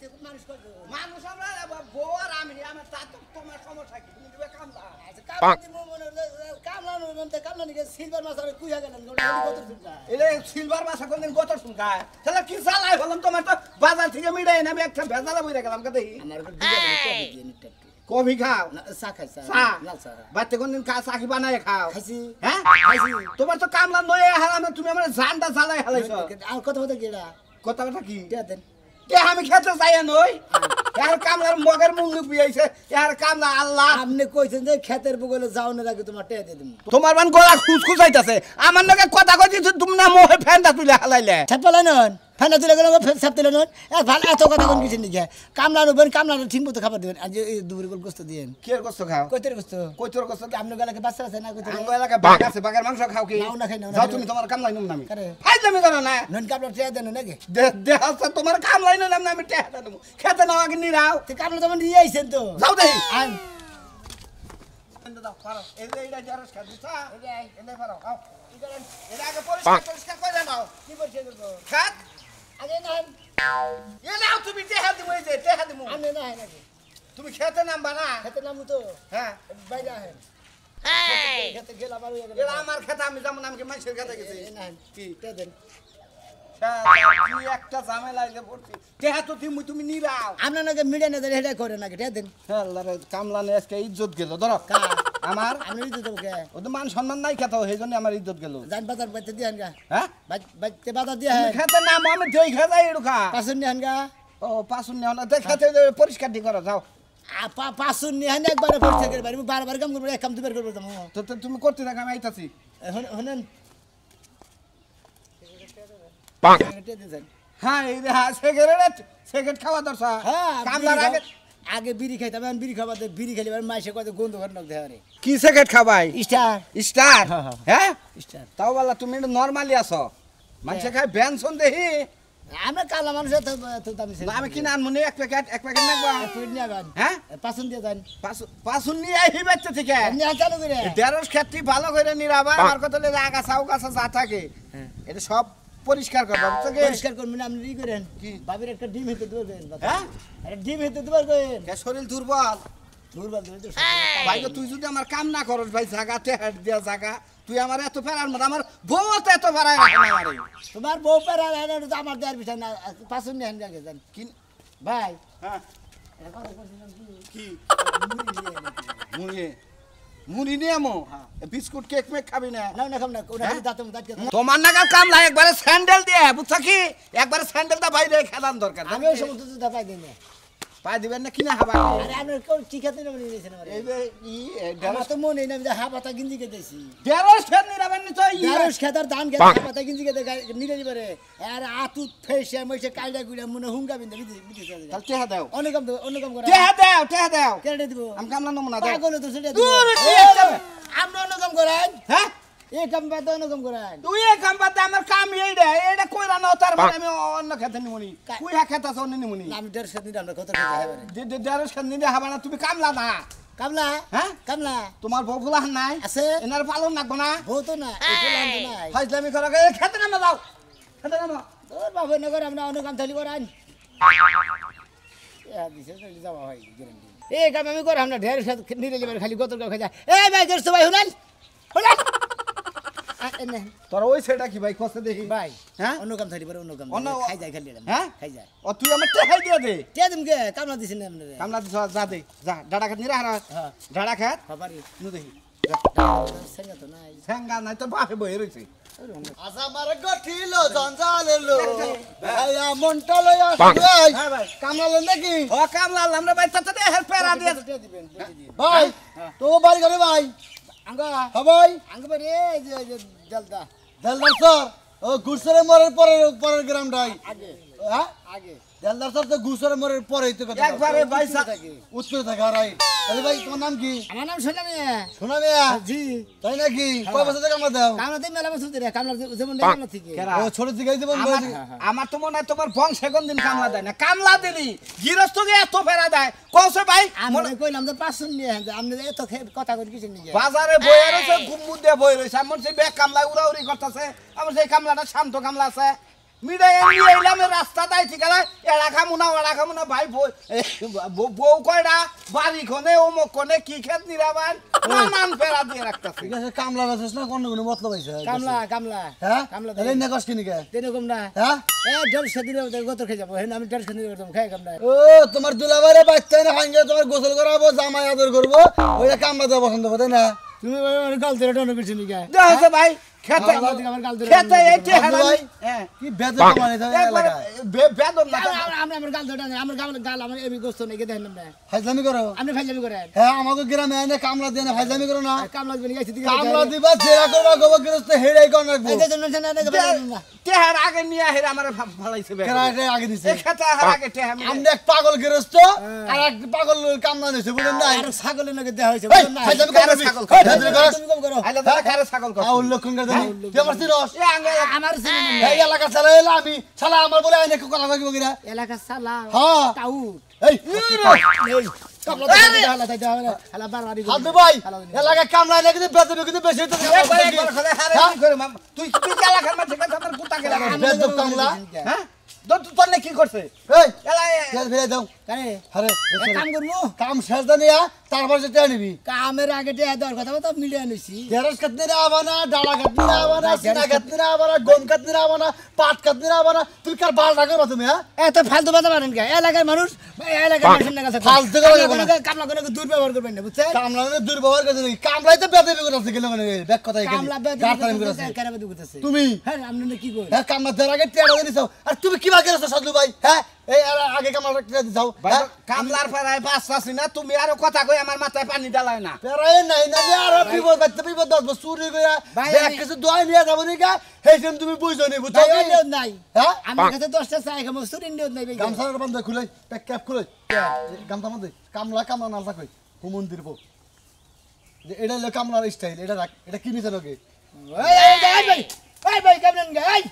বাড়িতে মানুষ করবে মানুষ আমরা বউ আর আমি আমার তা তোমার সমস্যা কি তুমি দিবে কামলা কামলা নিকে সিলভার মাছ আর কুইয়া গেলেন কত শুনকা এলে সিলভার মাছ কোনদিন কত শুনকায় তাহলে কি চালাই বললাম তোমার তো বাজার থেকে মিড়াই না আমি একটা ভেজালা বইরা গেলাম কে দেখি আমার কফি দিয়ে নিতে কফি খাও চা খাই চা লাল চা বাচ্চা কোনদিন চা কি বানায় খাও খাইছি হ্যাঁ খাইছি তোমার তো কামলা নয়ে হারাম তুমি আমার জানটা জ্বালাই হালাইছো আর কথা বলতে গেলা কথা কি দেন কে আমি খেতে যাই নই আর কামলার মগের মুন্ডু বিয়াইছে আর কামলা আল্লাহ আপনি কইছেন যে ক্ষেতের বগলে যাও না রাখে তোমার টেয়া দিয়ে দিন তোমার মান গলা খুসখুসাইতাছে আমার লগে কথা কইছি তুমি না মোহে ফ্যানটা তুলে হালাইলে ছাপলা নন ফ্যানটা তুলে গেল ছাপ তুলে নন এক ভালো এত কথা কোন কিছু নিকে কামলা নবেন কামলা ঠিক মতো খাবার দিবেন আজ এই দুপুরে গোল গোস্ত দিয়েন কি এর গোস্ত খাও কইতের গোস্ত কইতর গোস্ত আপনি গলাকে বাচ্চা আছে না কইতের আঙ্গ এলাকা বাঘ আছে বাঘের মাংস খাও কি নাও না খাই না যাও তুমি তোমার কামলাই নুম নামি আরে ফাই তুমি করো না নন কামলা টেয়া দেন নাকি দে আছে তোমার কামলাই নুম আমি টেহা দেব খেতে নাও আগে নিরাও তে কামলা তো নিয়ে আইছেন তো যাও দেই আন দাও পারো এই যে এইটা জারস খা দিছা এই এনে পারো আও এর আগে পরিষ্কার করে নাও কি বলছেন গো খাত আগে না এ নাও তুমি টেহা দিমু এই যে টেহা দিমু আমি না নাকি তুমি খেতে নামবা না খেতে নামু তো হ্যাঁ বাইরে আহেন খেতে গেলাম আর এরা আমার খেতে আমি যেমন আমি মানুষের খেতে গেছি কি তে দেন কি একটা ঝামেলা আইলে পড়ছি টেহা তো তুমি নিরাও আপনার নাকি মিডিয়া না দেন হেডা করে নাকি তে দেন আল্লাহ রে কামলা নে আজকে ইজ্জত গেল ধরো আমার আমি দিতে কে ও তো মান সম্মান নাই খেতে সেইজন্য আমার ইজ্জত গেল জান বাজার বাইতে দিয়ান গা হ্যাঁ বাইতে বাজার দিয়া তুমি খেতে নাম আমি দেই খেতে এড়ুকা পাঁচুন নিহান গা ও পাঁচুন নেও না দেখ খেতে পরিষ্কার দি করো যাও পাঁচুন নিহান একবার পরিষ্কার করে বাড়ি বারবার কাম করবো এক কাম দুবার করবো তো তুমি করতে থাকো আমি আইতাছি হনেন হ্যাঁ এই যে সিগারেট খাওয়া দরকার হ্যাঁ কামলার আগে আগে বিড়ি খাইতাম এখন বিড়ি খাবার বিড়ি খেলে মাইসে কত গন্ধ ঘর নক দেয় কি সিগারেট খাবাই স্টার স্টার হ্যাঁ স্টার তাও বলা তুমি নরমালি আছো মানুষে খায় বেনসন দেহি আমরা কালা মানুষ আমি কিনা আনমনি এক প্যাকেট নেবা হ্যাঁ পাঁচুন দিয়ে যান পাঁচুন নিয়ে আইহি বাচ্চা থেকে চালু করে দেড়শ ক্ষেত্রে ভালো করে নিরাবা আমার কথা লে আগাছা উগাছা যা থাকে এটা সব পরিষ্কার করবা বুঝছো কি পরিষ্কার করবেন আপনি ই করেন কি বাবির একটা ডিম হেতে দিবেন হ্যাঁ একটা ডিম হেতে দিবার কইন কে শরীর দুর্বল দুর্বল দিবেন তো ভাই তুই যদি আমার কাম না করস ভাই জায়গাতে হেড দিয়া জায়গা তুই আমার এত ফেরার মত আমার বউ তো এত ফেরায় রাখে না আমারে তোমার বউ পেরা তো আমার দেয়ার বিষয় না পাঁচুন নিয়ে আনগে যান কি ভাই হ্যাঁ এটা কথা কইছিলাম কি মুড়ি মুড়ি নিয়ে আমো বিস্কুট কেক মেক খাবি না না না খাম না ওটা দাঁতে দাঁতকে তোমার নাগাল কাম লাগে একবারে স্যান্ডেল দিয়ে বুঝছ কি একবারে স্যান্ডেলটা বাইরে খেলাম দরকার আমি ওই সমস্ত জুতা পাই দিই না পাই দিবেন না কিনা হাবা আরে আমি কোন টিকাতে না নিয়ে গেছেন এই যে আমার তো মনে না যে হাবাতা গিঞ্জি কে দিছি দেড়শ খেত নিরাবেন নি তো দারুস খেতার ধান কে হাবাতা গিঞ্জি কে নিয়ে যাবে আর আতু ফেসে মইছে কাইডা গুড়া মনে হুঙ্গা বিন্দা বিদি তাহলে টেহা দাও অনেকম করে টেহা দাও কেটে দিব আমি কামলা নমুনা দাও পাগল তো সেটা দূর আমরা অনেকম করেন হ্যাঁ এই কাম বাদ অনেকম করেন তুই এই কাম বাদ আমার কাম এইটা কইরা না তার মানে আমি অন্য খেতে নিমুনি কুইয়া খেত আছে অন্য নিমুনি আমি দেড় সাত দিন আমরা কত কথা হবে দেড়শ খেত নিতে হবে না তুমি কামলা না কামলা হ্যাঁ কামলা তোমার বউ ফুলা নাই আছে এনার পালন লাগবো না বউ তো না এই পোলা আনতো না ফাইজলামি করো খেতে নামা যাও খেতে নামা তোর বাবা নগর আমরা অন্য কাম থালি করান দিছে যাওয়া হয় গ্যারান্টি এই কাম আমি করাম না ঢের সাথে নিরে যাবে খালি গতর খাই যায় এই ভাই দেড়শো ভাই শুনাল শুনাল তোর ওই সেটা কি ভাই কষ্ট দেখি ভাই হ্যাঁ অন্য কাম থাকি অন্য কাম খাই যায় খালি হ্যাঁ খাই যায় ও তুই আমার টেহাই দিয়ে দে কে দিমকে কামলা দিছেন না আপনারা কামলা দিছ যা দে যা ডাড়া খাত নিরা হারা হ্যাঁ ডাড়া খাত বাবারি নু দেখি সেঙ্গা তো নাই ঠ্যাঙ্গা নাই তো বাপে বই রইছে আশা মারে গঠিল জঞ্জালেলো ভাইয়া মনটা লইয়া ভাই হ্যাঁ ভাই কামলালেন নাকি ও কামলা আমরা ভাই তাতে হেল্প পেরা দিয়ে দিবেন ভাই তো বাড়ি করে ভাই আঙ্গা হ্যাঁ ভাই আঙ্গা বাড়ি এই যে জলদা দেলদার স্যার ও গুসরে মরের পরের গ্রামটাই আগে হ্যাঁ আগে দেলদার স্যার তো গুসরে মরের পরেই তো কথা একবারে ভাই উত্তরে থাকে রাইট তাহলে ভাই তোমার নাম কি আমার নাম সোনা মিয়া শোনা মিয়া জি তাই নাকি কয় বছর থেকে আমরা দাও কামলা দিন মেলা বছর ধরে কামলা যেমন কামলা থেকে ও ছোট থেকে জীবন আমার তো মনে হয় তোমার বংশে কোনদিন কামলা দেয় না কামলা দিলি গৃহস্থকে এত ফেরা দেয় কৌশে ভাই আমরা কইলাম তো পাঁচশো নিয়ে আপনি এত কথা করে কিছু নিয়ে বাজারে বই রয়েছে গুম্মু দিয়ে বই রয়েছে আমার সেই ব্যাগ কামলা উড়াউড়ি করতেছে আমার সেই কামলাটা শান্ত কামলা আছে মিডাই নিয়ে এলাম রাস্তা দায় ঠিক আছে এড়া খামু না ওড়া খামু না ভাই বউ কয়টা বাড়ি খনে অমুক খনে কি খেত নিরাবান নানান ফেরা দিয়ে রাখতেছে ঠিক আছে কামলা রাখছিস না কোন কোনো মতলব হইছে কামলা কামলা হ্যাঁ কামলা তাহলে না কষ্ট কিনি কে এরকম না হ্যাঁ এ 150 দিনে গত খেয়ে যাবো হ্যাঁ আমি 150 দিনে করতাম খাই কামলা ও তোমার দুলাভাইরে বাচ্চা না ভাঙ্গে তোমার গোসল করাবো জামাই আদর করব ওইটা কামলা দেওয়া পছন্দ হবে তাই না তুমি গাল ধরে টন করছিস নি কে দেখো ভাই খেতে আমার গাল ধরে খেতে এইটি ভাই হারাই হ্যাঁ কি বেদে তোমার এই এলাকা বেদম না আমি আমার গাল ধরে আমার গাল আমার এবি গোস্ত নেই দেখেন না ফাইজলামি করো আপনি ফাইজলামি করেন হ্যাঁ আমাকে গ্রামে এনে কামলা দিয়ে না ফাইজলামি করো না কামলা দিবেন গাইছি দিকে কামলা দিবা জেরা করবা গোব গৃহস্থ হেড়াই কোন রাখবো এই যে না তেহার আগে নিয়ে হের আমার ভালাইছে বে কেরাটে আগে দিছে এই খেতে হার আগে তেহার আমি এক পাগল গৃহস্থ আর এক পাগল কামলা দিছে বুঝেন না আর ছাগলের নাকি দেয়া হইছে এই, বুঝছেন না ফাইজলামি কারে করবি ছাগল ফাইজলামি করস তুমি কম করো আইলা দাদা খারে ছাগল কর উল্লেখন করে দেনি তুই আমার চিনস এ আঙ্গে আমার সিনে এই এলাকা চালা এলা আমি শালা আমার বলে আইনে কথা কইব কিরা এলাকা সালা হ্যাঁ টাউট এই এই কামলা দিতে হালা তাই হালা হালা বারবারি হাদু ভাই এলাকা কামলা এনে কিন্তু বেতন কিন্তু বেশি তো একবার খারে হারে কি করে তুই তুই চালা খার মাঝে কথা আমার পুতা গেলা বেতন কামলা হ্যাঁ তোর নে কি করছে এই এলা তেল ফেলে দাও কারে আরে কাম করমু কাম শেষ দানিয়া তারপর যেটা নিবি কামের আগে তে দর কথা তো মিলিয়ে নিছি দেড়স কাটনে না আবানা ডালা কাটনে না আবানা সিনা কাটনে না আবানা গম কাটনে না আবানা পাট কাটনে না আবানা তুই কার বাল রাখবা তুমি হ্যাঁ এত ফালতু কথা বলেন কে এলাকার মানুষ এলাকার মানুষের না কাছে ফালতু কথা বলবো না। কামলা করে দুর্ব্যবহার করবেন না বুঝছেন কামলা দুর্ব্যবহার করতে নাকি কামলাই তো বেদে বিগত আছে গেল মানে ব্যাক কথা এখানে কামলা গাতারাম করে আছে কেন বেদু করতেছে তুমি হ্যাঁ আপনি কি কই হ্যাঁ কামলা দেওয়ার আগে টেড়া দিয়ে দিছো আর তুমি কি বাকি আছো সাধু ভাই হ্যাঁ এই আগে কামলা টেড়া দিছো হ্যাঁ কামলার ফেরায় বাঁচতাছি না তুমি আরো কথা কই আমার মাথায় পানি ডালায় না পেরাই নাই না আর বিপদ বাচ্চা বিপদ দশ চুরি কইরা ভাই, ব্যাগ কিছু দোয়াই নিয়ে যাবো নি কা হেইছেন তুমি বুঝছো নি বুঝছো টাকা নিয়ত নাই হ্যাঁ আমার কাছে 10টা চাই খামো সুরিন নিয়ত নাই বেগে গামছার বন্ধ খুলে প্যাক ক্যাপ খুলে গামছা মধ্যে কামলা কামলা না থাকই হুমন্দির পো যে এটা হলো কামলার স্টাইল এটা রাখ এটা কি নিছে লোকে ভাই কেমন গে এই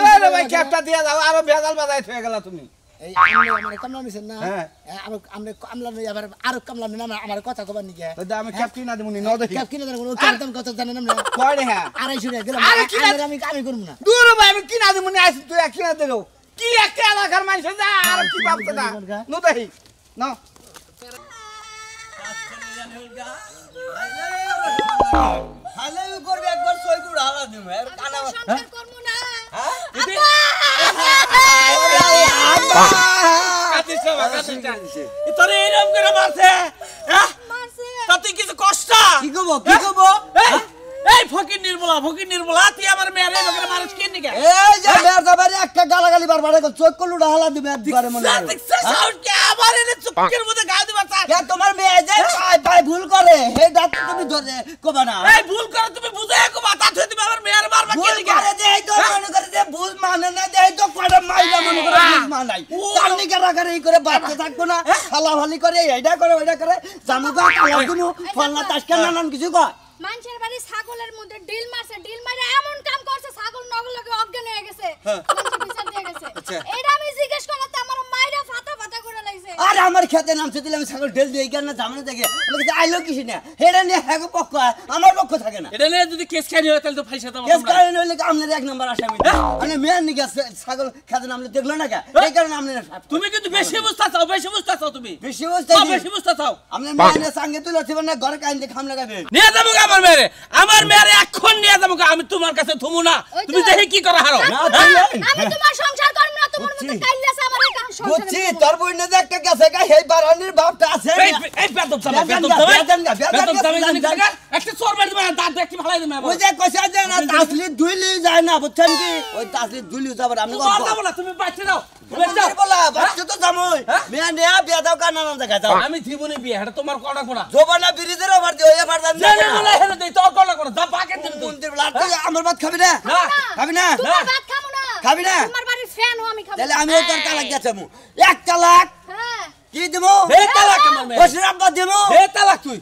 আরে ভাই ক্যাপটা দিয়ে দাও আরো ভেজাল বাজাই হয়ে গেল তুমি এই আমনে আমার কামলা নিছেন না হ্যাঁ। আমরা কামলা নই আবার আর কামলা নিন আমার কথা কবার নি গে তো আমি ক্যাপ কিনা দিমুনি ন দেখি কেপ কিনে দেন কোন কেমন কথা জানেন না কয় রে হ্যাঁ 250 টাকা দিলাম আরে কিনা- আমি করব না দূর ভাই আমি কিনা দিমুনি আইছ তুই কিনা দেও কি একটা এলাকার মানুষ যা আর কি ভাবছ না ন দেখি না হালাই করবে একবার সই করে হালা দিমু আর কানা সংসার করব না তোরে এরকম করে মারছে হ্যাঁ মারছে তাতে কিছু কষ্ট কি কব কি কব এই ফকির নির্মলা তুই আমার মেয়ের এরকম মানুষ কে নিকে এই যে মেয়ের দাবারে একটা গালাগালি বারবার চোখ কলুটা হালা দিবে একবারে মনে হয় সাউন্ড কে আবার এনে চুপকের মধ্যে গাও দিবা কে তোমার মেয়ে যে পায় পায় ভুল করে হে দাঁত তুমি ধরে কবা না এই ভুল করে তুমি বুঝে কো মাথা ধুই দিবা আমার মেয়ের মারবা কে ভুল নিকে করে যে এই তো মনে করে যে ভুল মানে না যে এই তো কয়টা মাইলা মনে করে ভুল মানাই তার নিকে রাখারে এই করে বাচ্চা থাকবো না হালাহালি করে এইটা করে ওইটা করে জামুকা কালা দিনু ফলনা তাসকে নানান কিছু কয় মানুষের বাড়ি ছাগলের মধ্যে ডিল মারছে ডিল মারে এমন কাম করছে ছাগল নগর লগে অজ্ঞান হয়ে গেছে মানুষের বিচার দিয়ে গেছে এটা আমি জিজ্ঞেস করলাম তো আমার মাইরা ফাটা ফাটা করে লাগছে আর আমার খেতে নামছে দিলে আমি ছাগল ঢেল দিয়ে কেন জামানে দেখে আমাকে আইলো কিছু না হেডা নিয়ে হ্যাঁ পক্ষ আমার পক্ষ থাকে না এটা নিয়ে যদি কেস খানি হয় তাহলে তো ফাইসা দাও কেস কারণ হইলে আপনার এক নম্বর আসামি আমি মেয়ের নিকে ছাগল খেতে নামলে দেখলো না কে এই কারণে আপনি তুমি কিন্তু বেশি বুঝতা চাও তুমি বেশি বুঝতে বেশি বুঝতা চাও আপনি মেয়ের সঙ্গে তুলে ছিবেন না ঘরে কাইন্দে খাম লাগাবে নিয়ে যাবো আমার মেয়েরে এখন নিয়ে যাবো আমি তোমার কাছে থমু না তুমি দেখে কি করা হারো আমি তোমার সংসার করব না তোমার মতো কাইল্লাছে আমার এই সংসার বুঝছি তোর বইনে যে একটা গেছে গা সেই বারানির বাপটা আছে এই বেদব চালা একটা চোর মারি দিবা দাঁত দেখি ভালাই দিবা ওই যে কইছে যে না তাসলি দুইলি যায় না বুঝছেন কি ওই তাসলি দুইলি যাবার আমি তোমার যাবো না তুমি বাইতে দাও বলা বাচ্চা তো জামই মেয়ে নিয়া বিয়া দাও কানা না দেখা যাও আমি জীবনে বিয়ে এটা তোমার কড়া কোনা জোবানা বিরিজের ওভার দিও এবার জান না না না হেলে দেই তোর কড়া কোনা দা পাকে দিন তুই মন্দির লাটে আমার ভাত খাবি না না খাবি না তোমার ভাত খাবো না খাবি না? তোমার বাড়ির ফ্যান হো আমি খাবো তাহলে আমিও তোর তালাক গেছে মু এক তালাক হ্যাঁ কি দিমু হে তালাক আমার মেয়ে বসরাম বা দিমু হে তালাক তুই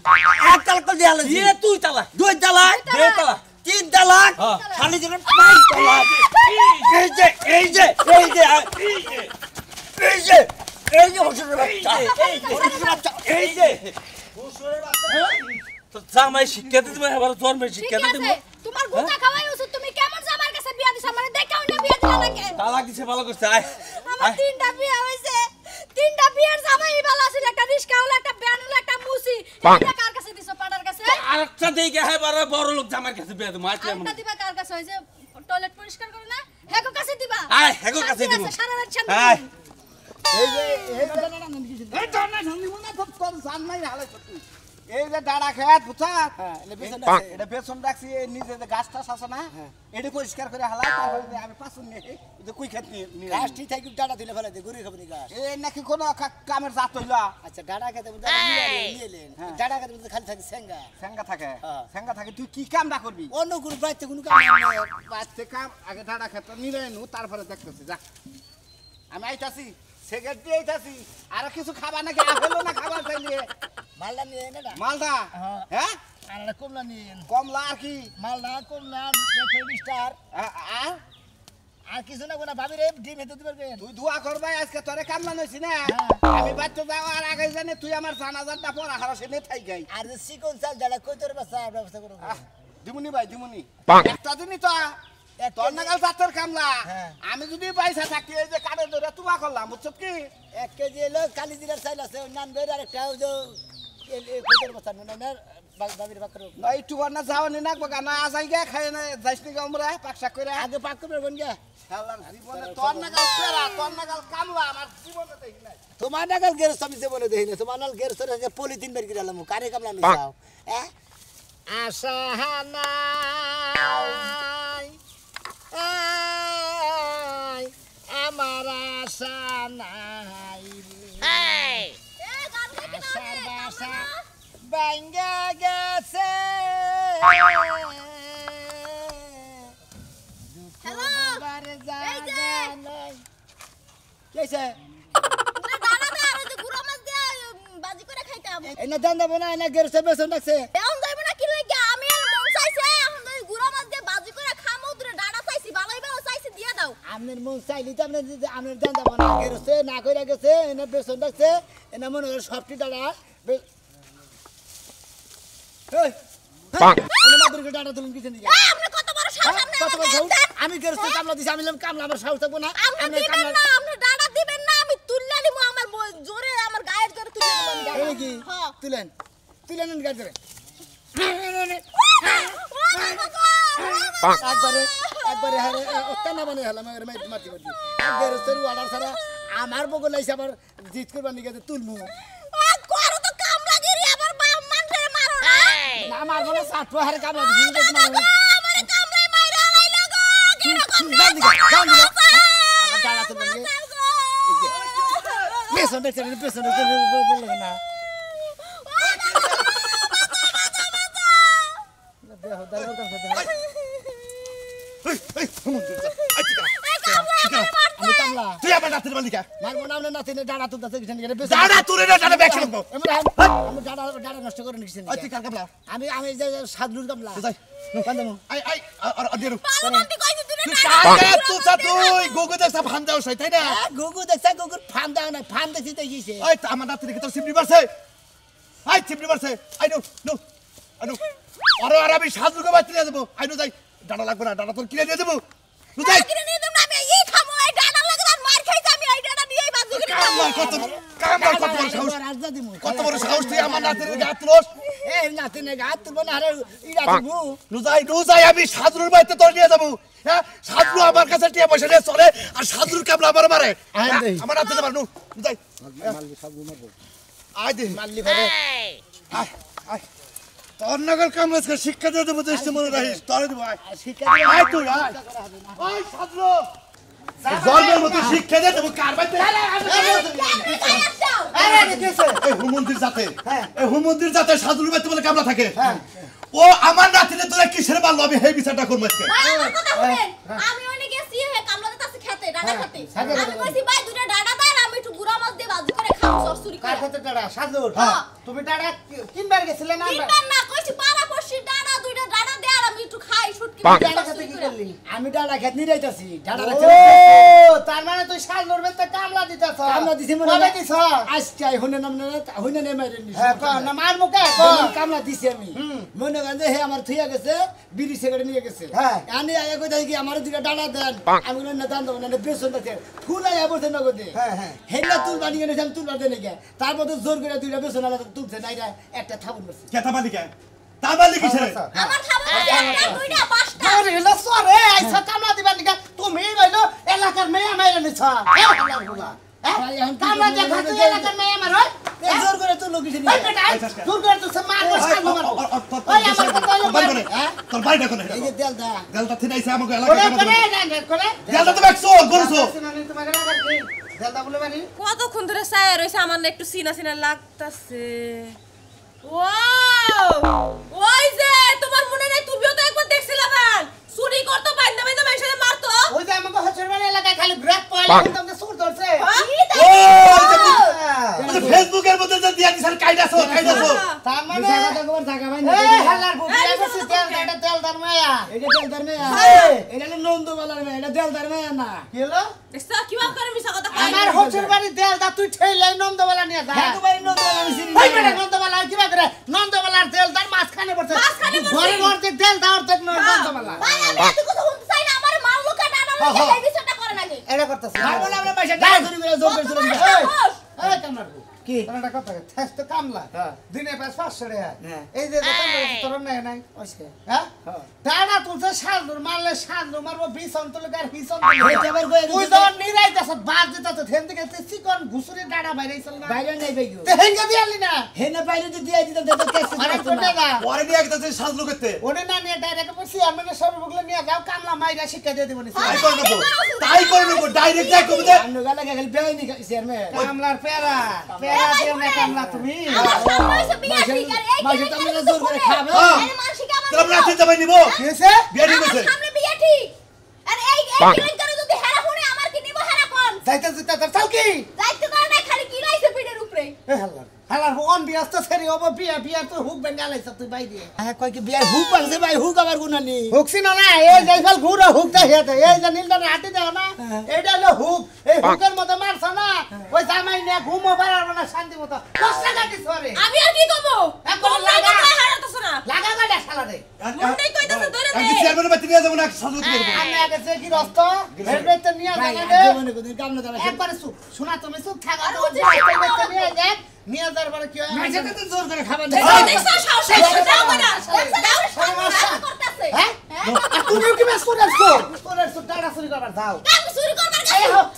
এক তালাক তো দিয়া লাগছি এ তুই তালাক দুই তালাক হে তালাক তিন তালাক হ্যাঁ। খালি দিলে পাঁচ তালাক এই যে এই যে এই যে এই যে এই যে হসুরের বাচ্চা হসুরের বাচ্চা এই যে তো জামাই শিক্ষা দিতে হবে এবার তোর মেয়ে ঠিক শিক্ষা দিতে আছে তোমার গুতা খাওয়াই উচিত তুমি কেমন জামার কাছে বিয়া দিছ আমারে দেখাও না বিয়া দিলা নাকি তালাক দিছে ভালো করছে আয় তিনটা বিয়ে হইছে তিনটা বিয়ের জামাই ভালো ছিল একটা রিস্কা হলো একটা ব্যান হলো একটা মুসি এটা কার কাছে দিছো পাড়ার কাছে আরেকটা দেখে হ্যাঁ বড় লোক জামার কাছে বিয়ে দেবো আজকে আরেকটা দিবা কার কাছে হইছে টয়লেট পরিষ্কার করে না হেগো কাছে দিবা আয় হেগো কাছে দিব সারা রাত শান্তি আয় এই যে এই ডানা ঝান্ডি মনে তো তোর জান নাই হালাই তুই এই যে ডাড়া খেত বুঝা হ্যাঁ এটা বেসন রাখছি এই নিজে যে গাছটা আছে না এটা পরিষ্কার করে হালাই তারপরে আমি পাছুন নিয়ে এই কুই খেত নিয়ে গাছ ঠিক থাকি ডাটা দিলে ফেলে দে গুড়ি খাবনি গাছ এই নাকি কোন কামের জাত হইলা আচ্ছা ডাটা খেতে নিয়েলেন ডাটা খেতে মধ্যে খালি থাকে সেঙ্গা সেঙ্গা থাকে হ্যাঁ। সেঙ্গা থাকে তুই কি কামটা করবি অন্য কোনো বাড়িতে কোনো কাম নাই বাচ্চা কাম আগে ডাড়া খেত নিলে নু তারপরে দেখতেছি যা আমি আইতাছি সিগারেট দিয়ে আইতাছি আর কিছু খাবার নাকি হলো না খাবার চাইলে মালদা নিয়ে এনে না মালদা হ্যাঁ। হ্যাঁ আর একটা কমলা নিয়ে কমলা আর কি মালদা কমলা স্টার আর আর কিছু না কোনো ভাবি রে ডিম হেতে দিবেন তুই দোয়া করবাই আজকে তোরে কামলা নইছি না আমি বাচ্চা যাওয়ার আগে জানি তুই আমার জানাজারটা পড়া হারাসে নে থাই গাই আর যে চিকন চাল ডালা কই তোর ব্যবস্থা করো দিমুনি ভাই দিমুনি একটা দিনই তো তোর নাগাল জাতের কামলা হ্যাঁ। আমি যদি পয়সা থাকি এই যে কাটে ধরে তুয়া করলাম বুঝছ কি 1 কেজি এলো কালি জিরার চাল আছে নান বের আর একটা ওই যে কইতর বস্তা না ভাবির বাকর না একটু না যাওনি না গানা আজাই গে খাই না যাইস নি আমরা পাকশাক করে আগে পাক করবে বন গা খেলার জীবনে তোর নাগাল পেরা তোর নাগাল কামলা আমার জীবনে দেখি নাই তোমার নাগাল গেরস আমি যে বলে দেই না তোমার নাগাল গেরস যে পলিথিন বের করে আলাম কারে কামলা নিছাও আশা হানাই আমার আশা নাই এ গান গাইতে আশার না বাসা ভাঙ্গা গেছে হ্যালো বারে এই যে। জায়গা নাই কেছে তোরা দাঁড়া দে আর ওই যে গুঁড়ো মাছ দিয়ে বাজি করে খাইতাম এনে দান দেব না এনে গেরসে বেসন রাখছে এখন যাইব না কি লাগি আমি আর মন চাইছে এখন ওই গুঁড়ো মাছ দিয়ে বাজি করে খামো দূরে ডাড়া চাইছি ভালোই ভালো চাইছি দিয়ে দাও আপনার মন চাইলি তো আপনার আপনার দান দেব না গেরসে না কইরা গেছে এনে বেসন রাখছে এনে মনে হয় সবটি দাঁড়া এই এনে মাদুরকে ডাটা তুলুন কিছু নিয়ে আপনি কত বড় সাহস আপনি কত বড় আমাকে সাহস? আমি গেরসে কামলা দিছি আমি বললাম কামলা আমার সাহস থাকবো না আপনি আপনি দিবেন কামলা না আপনি ডাড়া দিবেন না আমি তুললে নিমু আমার জোরে আমার গায়ের জোরে তুলে নিমু আমি ডাড়া। এই কি হ্যাঁ। তুলেন তুলেন গাছ ধরে একবারে একবারে হারে ওত্তানা বানে হলাম আমার মাটি মাটি গেরসের অর্ডার ছাড়া আমার বগল আইছে আবার জিত করবার নিয়ে গেছে তুলমু করো তো কামলাগিরি আবার বাপ মানুষের মারো না না আমার বলে সাতটা হারে কামলা দিছি তোমার আমারে কামলাই মাইরা আইলো গো কিরকম যান দিকে আমার ডালা তো বলে পেছন দেখছেন পেছন বললে না দেহ দাঁড়াও আমি কামলা তুই আমার নাতির মালিকা মারবো না আপনার নাতিনে ডাড়া তুলতেছে কিছু নিয়ে দাঁড়া তুই না দাঁড়া ব্যাক করব আমি ডাড়া ডাড়া নষ্ট করে নিচ্ছি আই তুই কার কামলা আমি আমি যে সাদলুর কামলা যাই কান্দামু আই আই আর দিরু পালমন্তি কইছি তুই তুই ডাড়া কাকে তুই গুগু দেখ ভান দাও সাই তাই না গুগু দেখছে গুগুর ফান দাও না ফান দেখছি তো গিয়েছে ওই আমার নাতির কি তোর সিমনি মারছে আই সিমনি মারছে I know no I know আর আমি সাজুকে বাচ্চা নিয়ে দেবো আই নো যাই ডাটা লাগবে না ডাটা তোর কিনে দিয়ে দেবো তুই যাই কিনে নিয়ে তুমি আমি এই খামো এই ডাড়া লাগে আর মার খাইছি আমি এই ডাড়া দিয়েই বাজি করে কামলা কত বড় সাহস রাজা দিমু কত বড় সাহস তুই আমার নাতির গায়ে তুলস এই নাতিনে গাত তুলবো না আরে ইরা দিমু নুজাই আমি সাজুর বাড়িতে তোর নিয়ে যাবো হ্যাঁ সাজু আমার কাছে টিয়া পয়সা নিয়ে চলে আর সাজুর কামলা আমার মারে আয় দে। আমার নাতি যাবার নুজাই আয় দে মারলি পরে আয় আয় তোর নগর কামলা শিক্ষা দিয়ে দেবো তুই মনে রাখিস তোর দেবো আয় শিক্ষা আয় তুই আয় ওই সাজু জন্মের মতো শিক্ষা দিয়ে দেবো কার বাড়িতে এই হুমন্দির জাতে এই হুমন্দির জাতে সাজুর বাড়িতে বলে কামলা থাকে ও আমার নাতিনে তোরা কিসের মারলো আমি সেই বিচারটা করবো আজকে আমার কথা শুনেন আমি ওনে গেছি হে কামলাতে তাছে খেতে ডাড়া খেতে আমি কইছি ভাই দুটো ডাড়া দাও আর আমি একটু গুঁড়া মাছ দিয়ে বাজি করে খাবো সরসুরি করে কার ডাড়া সাজুর হ্যাঁ। তুমি ডাড়া কিনবার গেছিলে না কিনবেন না কইছি পাড়া পড়শি ডাড়া দুইটা ডাড়া দে আর আমি একটু খাই শুটকি ডাটা খেতে কি করলি আমি ডালা খেত নিরাইতাছি ডালা ও রাখতে তার মানে তুই শাল ধরবে তো কামলা দিতাছ কামলা দিছি মনে কবে দিছ আজকে হইনে নাম না হইনে নে মাইরে নিছি হ্যাঁ কো না মার মুখে কামলা দিছি আমি মনে করেন যে হে আমার থুইয়া গেছে বিড়ি সিগারেট নিয়ে গেছে হ্যাঁ। আমি আয়া কই কি আমার দুইটা ডালা দেন আমি বললাম না দান দেব না বেসন আছে ফুলাই আবরতে নগদে হ্যাঁ, হ্যাঁ। হেলা তুল বানিয়ে নিয়ে আমি তুলবার দেন গে তারপর তো জোর করে দুইটা বেসন আলাদা তুলছে নাইরা একটা থাবুন করছে কেতা বালিকা তা বালিকা ছেড়ে আমার খাবার একটা দুইটা পাঁচটা আরে এলো সরে আইছা কামলা দিবা নিকা তুমি হইলো এলাকার মেয়ে মাইরা নিছ হ্যাঁ আল্লাহর গুলা ভাই, এখন কি কামলা করবো? দেখা তুই এলাকার মেয়ে আমার হয় জোর করে তুল কিছু ওই নিয়ে বেটা দূর করে তুই মার শাল মার ওই আমার কথা হলো তোর বাড়িটা কোনে এই যে তেল দা দেলটা থিনাইছে আমাকে কোনে এলাকা কোনে ডান্ডে কোনে দেলটা তো একশো গরুছো তোমার এলাকার কি দাদা বলে বাড়ি কতক্ষণ ধরে চায় রয়েছে আমার না একটু সিনা সিনা লাগতাছে ওয়াও ওই যে তোমার মনে নাই তুমিও তো একবার দেখছিলা ভাই চুরি করতো বাইন্দা বাইন্দা মেশাতে মারতো ওই যে আমাকে হচ্ছে বাড়ি এলাকায় খালি গ্রেপ পয়েল কিন্তু সুর ধরছে ফেসবুকের মধ্যে যে দিয়া দিছেন কাইদাছো তার মানে মিছা কথা কবার থাকা ভাই না এই হাল্লার বুবি এসে তেল এটা তেল দার মায়া এটা তেল দার মেয়া এটা হলো নন্দবালার মেয়া এটা তেল দার মেয়া না কি হলো দেখছ কিবা করে মিছা কথা কয় আমার হচ্ছে বাড়ি তেল দা তুই ঠেলে নন্দবালা নিয়ে যা একবারে নন্দবালা আমি চিনি ওই বেটা নন্দবালা কিবা করে নন্দবালার তেল দার মাঝখানে পড়ছে ঘরে ঘরে তেল দাও তেল নন্দবালা ভাই আমি এত কথা শুনতে চাই না আমার মাল লোকা ডানা মুখে এই বিষয়টা করে নাকি এটা করতেছ ভাবো না আমরা পয়সা টাকা চুরি করে জোর করে চলে এই কামড় কি একটা কথা ঠেস তো কামলা দিনে 500 টাকা এই যে তোর নাই নাই হ্যাঁ টানা তুলছে শালদুর মারলে শালদুর মারবো 20 অন্তলে আর 20 অন্তলে এবার কই ওই যখন নিরাইতাছ বাদ দিতাছ থেন থেকে চিকন ঘুষুরি ডাড়া বাইরেছিল না বাইরে নাই ভাই তে হেঙ্গা দিয়ালি না হে না বাইরে যদি দিয়ে দিতাম তো কেস আরে কোনে না পরে নিয়ে গেছে সাজলো করতে ওরে না নিয়ে ডাইরেক্ট বসি আমি সর্বগুলো নিয়ে যাও কামলা মাইরা শিক্ষা দিয়ে দিব নি তাই করে নেবো ডাইরেক্ট যাই কবে দে আমরা গালা খালি বেই নি চেয়ারম্যান কামলার পেরা পেরা দিও না কামলা তুমি আমার সামনে এসে বিয়া ঠিক আর এই মাসে তো আমরা জোর করে খাবে আরে মানসিক আমার তোরা রাতে যাবাই নিবো কি হইছে বিয়ে ঠিক আমার হইছে সামনে বিয়া ঠিক আর এই কিলেন করে যদি হেরা ফোনে আমার কি নিব হেরা কোন যাইতে যাইতে চাল কি যাইতে পারে না খালি কি রাইছে পিঠের উপরে এ হাল্লার হাল্লার অন বিয়াস্ত সেরি হবো বিয়া বিয়া তো হুক বেঙ্গালাইছ তুই বাই দিয়ে হ্যাঁ কই কি বিয়ার হুক আছে ভাই হুক আবার গুনা নি হুকছি না না এই জায়গাল ঘুরে হুক দা হেতে এই যে নীলটা হাঁটি দাও না এইটা হলো হুক এই হুকের মধ্যে মারছ না ওই জামাই নিয়ে ঘুমো পারবে না শান্তি মতো কষ্ট কাটি সরে আমি আর কি করব এখন কোন লাগা। লাগা হারাতাছ না লাগা গাড়া শালা রে মনটাই কইতাছে ধরে আমি দে চেয়ারম্যানের বাড়িতে নিয়ে যাবো না সাজলো করবো আমি আগে যে কি রস্ত হেলমেট নিয়ে ভাই জানা আজ দে মনে করি কামনা তারা একবারে চুপ শোনা তুমি চুপ থাকা আর তো বুঝছি। নিয়ে যাক নিয়ে যাওয়ার পরে কি হয় মাসে তো জোর করে খাবার দেখছ সাহস দাও কইনা দাও সামনে করতেছে হ্যাঁ আর তুমিও কি বেশ করে আসছো তোর টাকা চুরি করবার যাও আমি চুরি করবার গেছি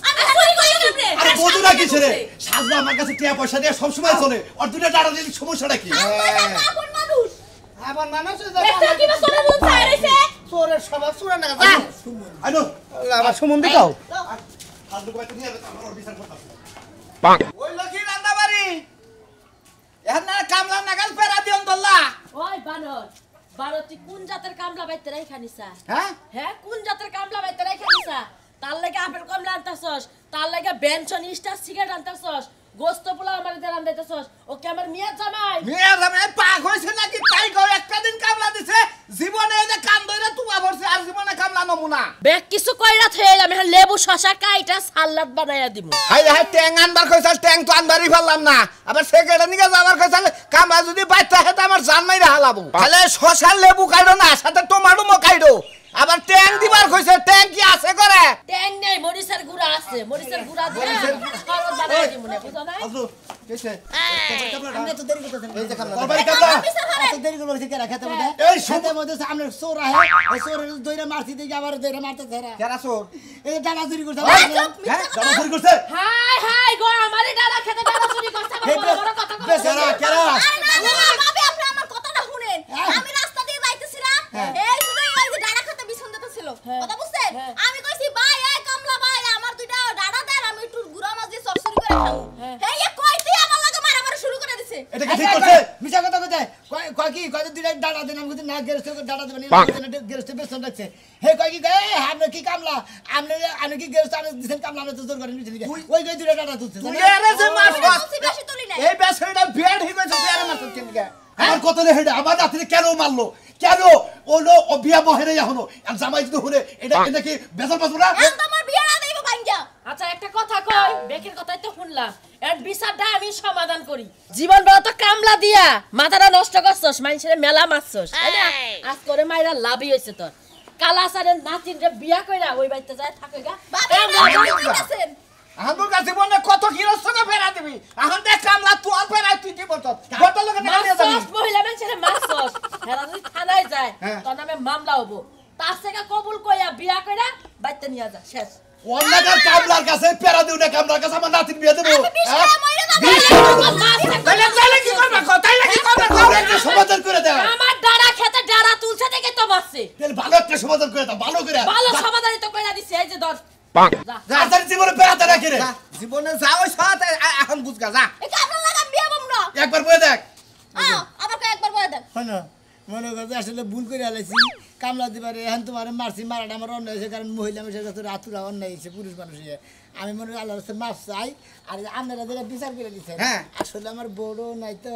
আমি চুরি করি কেমনে আরে বধু নাকি ছেড়ে সাজলো আমার কাছে টিয়া পয়সা দিয়ে সব সময় চলে আর দুইটা টাকা দিলে সমস্যাটা কি আপন মানুষ আবার মানুষ দেখছ কিবা সোনা দুধ চাই রইছে চোরের স্বভাব চোরে না যা আইনো আবার সুমন দিকাও সাজলো বাড়িতে নিয়ে যাবে আমার বিচার করতে ওই লক্ষ্মী রান্না বাড়ি এখন না কামলা নাগাল পেরা দিয়ন দল্লা ওই বানর বানর তুই কোন জাতের কামলা বাইতে রাই খানিসা হ্যাঁ হ্যাঁ কোন জাতের কামলা বাইতে রাই খানিসা তার লাগে আপেল কমলা আনতাছস তার লাগে বেনশন স্টার সিগারেট আনতাছস গোস্ত পোলা আমার দেন আনতাছস ওকে আমার মিয়া জামাই মেয়ের জামাই পাক হইছে নাকি তাই কও একটা দিন কামলা দিছে জীবনে এই যে কাম ধরে তুবা ভরছে আর জীবনে কামলা নমুনা বেক কিছু কইরা থয়ে আমি লেবু শশা কাইটা সালাদ বানাইয়া দিমু হাই হাই ট্যাং আনবার কইছাল ট্যাং তো আনবারই ফেললাম না আবার সেকেন্ডে নিকে যাবার কইছাল কামলা যদি বাইতে হেতে আমার জান মাইরা হালাবো তাহলে শশা লেবু কাইডো না সাথে টমেটো মো কাইডো আবার ট্যাং দিবার কইছে ট্যাং কি আছে করে ট্যাং নাই মরিচের গুড়া আছে মরিচের গুড়া দিয়ে সালাদ বানাইয়া দিমু না বুঝছ না সাজলো কেসে আমরা তো দেরি করতেছেন এই যে কামলা তোর বাড়ি কামলা এত দেরি করবো কি কেরা খেতে বলে এই খেতে মধ্যে আমরা চোর আহে এই চোরের দইরা মারছি দেখি আবার দইরা মারতে ধরা কেরা চোর এই টাকা চুরি করছে হ্যাঁ জামা চুরি করছে হাই হাই গো আমারে ডালা খেতে ডালা চুরি করতে আমার বড় বড় কথা কইছে বেচারা কেরা আরে না না ভাবি আপনি আমার কথাটা শুনেন আমি রাস্তা দিয়ে যাইতেছিলাম এই শুধু ওই যে ডাড়া খেতে বিছন দিতে ছিল কথা বুঝছেন আমি কইছি ভাই এই কামলা ভাই আমার দুইটা ডাড়া দেন আমি একটু গুড়া মাছ দিয়ে সরসরি করে খাবো এই কইতে আমার লাগে মারামারি শুরু করে দিছে এটা কি ঠিক করছে মিছা কথা কইতে কয় কি কয় দুইটা ডালা দেন আমি না গেরস্ত ডালা দেবেন গেরস্ত বেসন রাখছে হে কয় কি এই আমরা কি কামলা আমি কি গেরস্ত আমি দিছেন কামলা আমরা তো জোর করে নিছি ওই কই দুইটা ডালা তুলছে তুই এরে যে মাছ বেশি তুলি নাই এই বেসটা বেড হি কইছে তুই এরে মাছ কেন গে আমার কত রে হেডা আমার রাতে কেন মারলো কেন ওলো ও বিয়া বহেরে এখনো আর জামাই যদি হলে এটা কি বেজাল বাজবো না এখন তো আমার বিয়ে না দেব ভাঙ্গা আচ্ছা একটা কথা কই বেকের কথাই তো শুনলাম এর বিচারটা আমি সমাধান করি জীবন বড় তো কামলা দিয়া মাথাটা নষ্ট করছস মানুষের মেলা মারছস তাই না আজ করে মাইরা লাভই হইছে তোর কালাসারের নাতিনরে বিয়া কইরা ওই বাড়িতে যায় থাকে গা বাবা আমার কাছে বলে কত কিরস টাকা ফেরা দিবি এখন দেখ কামলা তুই আর ফেরাই তুই কি বলছ কত লোকে নিয়ে যাবি মারছস মহিলা মানুষের মারছস হেরা যদি থানায় যায় তোর নামে মামলা হবো তার থেকে কবুল কইয়া বিয়া কইরা বাইতে নিয়ে যা শেষ অন্যকার কামলার কাছে পেরা দিও না কামলার কাছে আমার নাতির বিয়ে দেবো তাহলে কি করবে তাহলে কি করবে একটা সমাধান করে দাও আমার ডাড়া খেতে ডাড়া তুলছে দেখে তো মারছে তাহলে ভালো একটা সমাধান করে দাও ভালো করে ভালো সমাধানই তো কইরা দিছে এই যে ধর রাজার জীবনে পেরাতে রাখি রে জীবনে যাও সাথে এখন বুঝগা যা এটা আপনার লাগা বিয়ে বমরা একবার বলে দেখ আমাকে একবার বলে দেন শোনো মনে করতে আসলে ভুল করে আলাইছি কামলা দিবারে এখন তোমার মারছি মারাটা আমার অন্যায় হয়েছে কারণ মহিলা মানুষের কাছে রাতুরা অন্যায় হয়েছে পুরুষ মানুষের আমি মনে করি আল্লাহর কাছে মাফ চাই আর আপনারা যেটা বিচার করে দিচ্ছেন আসলে আমার বড় নাই তো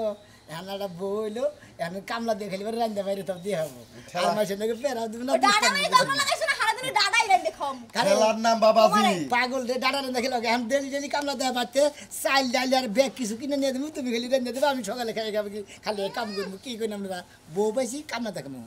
এখন একটা বউ হইলো এখন কামলা দিয়ে খালি রান্না বাইরে তো দিয়ে হবো আর মাসের নাকি পেরা দেবে না ডাড়া মানে তো আপনার লাগাইছে না হারা দিনে ডাড়াই রেন দেখম খেলার নাম বাবাজি পাগল রে ডাটা রান্না খেলো এখন ডেলি ডেলি কামলা দেওয়া পাচ্ছে চাইল ডাইল আর ব্যাগ কিছু কিনে নিয়ে দেবো তুমি খালি রান্না দেবো আমি সকালে খাই খাবো খালি কাম করবো কি করি আমরা বউ পাইছি কামলা দেখাবো